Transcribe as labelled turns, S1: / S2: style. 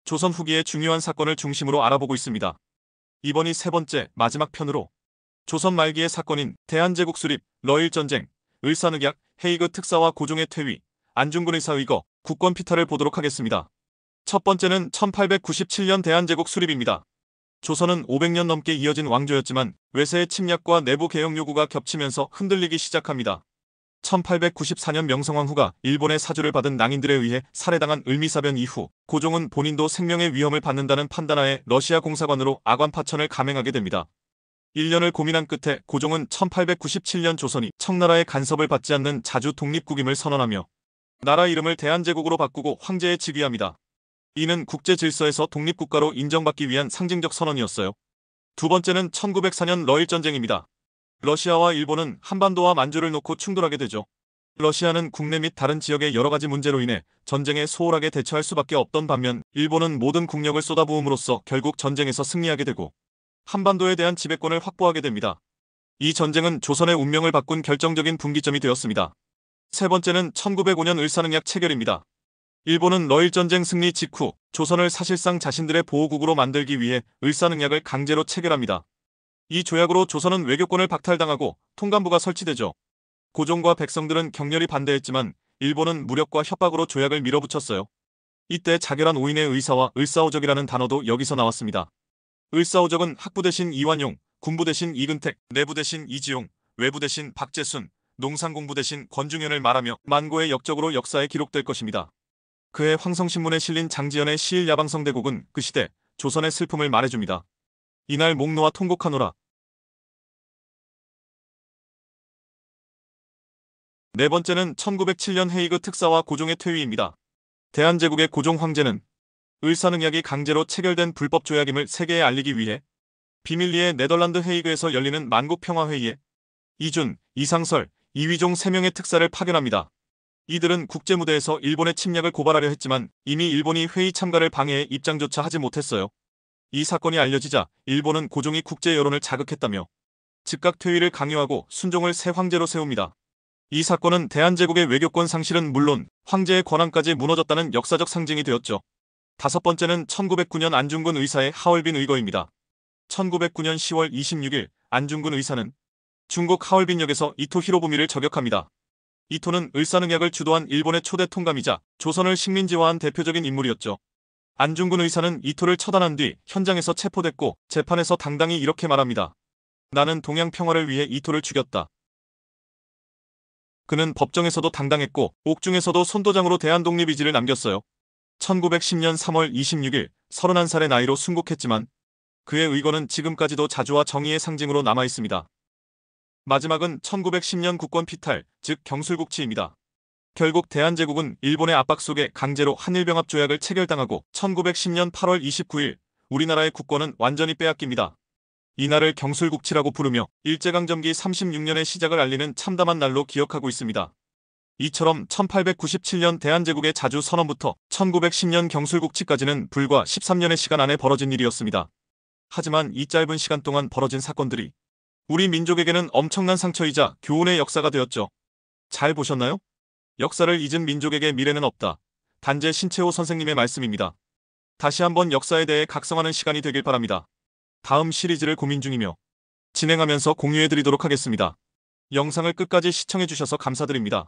S1: 조선 후기의 중요한 사건을 중심으로 알아보고 있습니다. 이번이 세 번째, 마지막 편으로 조선 말기의 사건인 대한제국 수립, 러일전쟁, 을사늑약, 헤이그 특사와 고종의 퇴위, 안중근 의사 의거, 국권 피탈을 보도록 하겠습니다. 첫 번째는 1897년 대한제국 수립입니다. 조선은 500년 넘게 이어진 왕조였지만 외세의 침략과 내부 개혁 요구가 겹치면서 흔들리기 시작합니다. 1894년 명성황 후가 일본의 사주를 받은 낭인들에 의해 살해당한 을미사변 이후 고종은 본인도 생명의 위험을 받는다는 판단하에 러시아 공사관으로 아관파천을 감행하게 됩니다. 1년을 고민한 끝에 고종은 1897년 조선이 청나라의 간섭을 받지 않는 자주 독립국임을 선언하며 나라 이름을 대한제국으로 바꾸고 황제에 즉위합니다. 이는 국제 질서에서 독립국가로 인정받기 위한 상징적 선언이었어요. 두 번째는 1904년 러일전쟁입니다. 러시아와 일본은 한반도와 만주를 놓고 충돌하게 되죠. 러시아는 국내 및 다른 지역의 여러가지 문제로 인해 전쟁에 소홀하게 대처할 수밖에 없던 반면 일본은 모든 국력을 쏟아부음으로써 결국 전쟁에서 승리하게 되고 한반도에 대한 지배권을 확보하게 됩니다. 이 전쟁은 조선의 운명을 바꾼 결정적인 분기점이 되었습니다. 세 번째는 1905년 을사늑약 체결입니다. 일본은 러일전쟁 승리 직후 조선을 사실상 자신들의 보호국으로 만들기 위해 을사늑약을 강제로 체결합니다. 이 조약으로 조선은 외교권을 박탈당하고 통감부가 설치되죠. 고종과 백성들은 격렬히 반대했지만 일본은 무력과 협박으로 조약을 밀어붙였어요. 이때 자결한 오인의 의사와 을사오적이라는 단어도 여기서 나왔습니다. 을사오적은 학부 대신 이완용, 군부 대신 이근택, 내부 대신 이지용, 외부 대신 박재순, 농상공부 대신 권중현을 말하며 만고의 역적으로 역사에 기록될 것입니다. 그해 황성신문에 실린 장지연의 시일 야방성대곡은 그 시대 조선의 슬픔을 말해줍니다. 이날 목 놓아 통곡하노라. 네 번째는 1907년 헤이그 특사와 고종의 퇴위입니다. 대한제국의 고종 황제는 을사늑약이 강제로 체결된 불법 조약임을 세계에 알리기 위해 비밀리에 네덜란드 헤이그에서 열리는 만국평화회의에 이준, 이상설, 이휘종 3명의 특사를 파견합니다. 이들은 국제무대에서 일본의 침략을 고발하려 했지만 이미 일본이 회의 참가를 방해해 입장조차 하지 못했어요. 이 사건이 알려지자 일본은 고종이 국제 여론을 자극했다며 즉각 퇴위를 강요하고 순종을 새 황제로 세웁니다. 이 사건은 대한제국의 외교권 상실은 물론 황제의 권한까지 무너졌다는 역사적 상징이 되었죠. 다섯 번째는 1909년 안중근 의사의 하얼빈 의거입니다. 1909년 10월 26일 안중근 의사는 중국 하얼빈역에서 이토 히로부미를 저격합니다. 이토는 을사늑약을 주도한 일본의 초대 통감이자 조선을 식민지화한 대표적인 인물이었죠. 안중근 의사는 이토를 처단한 뒤 현장에서 체포됐고 재판에서 당당히 이렇게 말합니다. 나는 동양 평화를 위해 이토를 죽였다. 그는 법정에서도 당당했고 옥중에서도 손도장으로 대한독립 의지를 남겼어요. 1910년 3월 26일 31살의 나이로 순국했지만 그의 의거는 지금까지도 자주와 정의의 상징으로 남아있습니다. 마지막은 1910년 국권 피탈, 즉 경술국치입니다. 결국 대한제국은 일본의 압박 속에 강제로 한일병합 조약을 체결당하고 1910년 8월 29일 우리나라의 국권은 완전히 빼앗깁니다. 이날을 경술국치라고 부르며 일제강점기 36년의 시작을 알리는 참담한 날로 기억하고 있습니다. 이처럼 1897년 대한제국의 자주 선언부터 1910년 경술국치까지는 불과 13년의 시간 안에 벌어진 일이었습니다. 하지만 이 짧은 시간 동안 벌어진 사건들이 우리 민족에게는 엄청난 상처이자 교훈의 역사가 되었죠. 잘 보셨나요? 역사를 잊은 민족에게 미래는 없다. 단재 신채호 선생님의 말씀입니다. 다시 한번 역사에 대해 각성하는 시간이 되길 바랍니다. 다음 시리즈를 고민 중이며 진행하면서 공유해드리도록 하겠습니다. 영상을 끝까지 시청해주셔서 감사드립니다.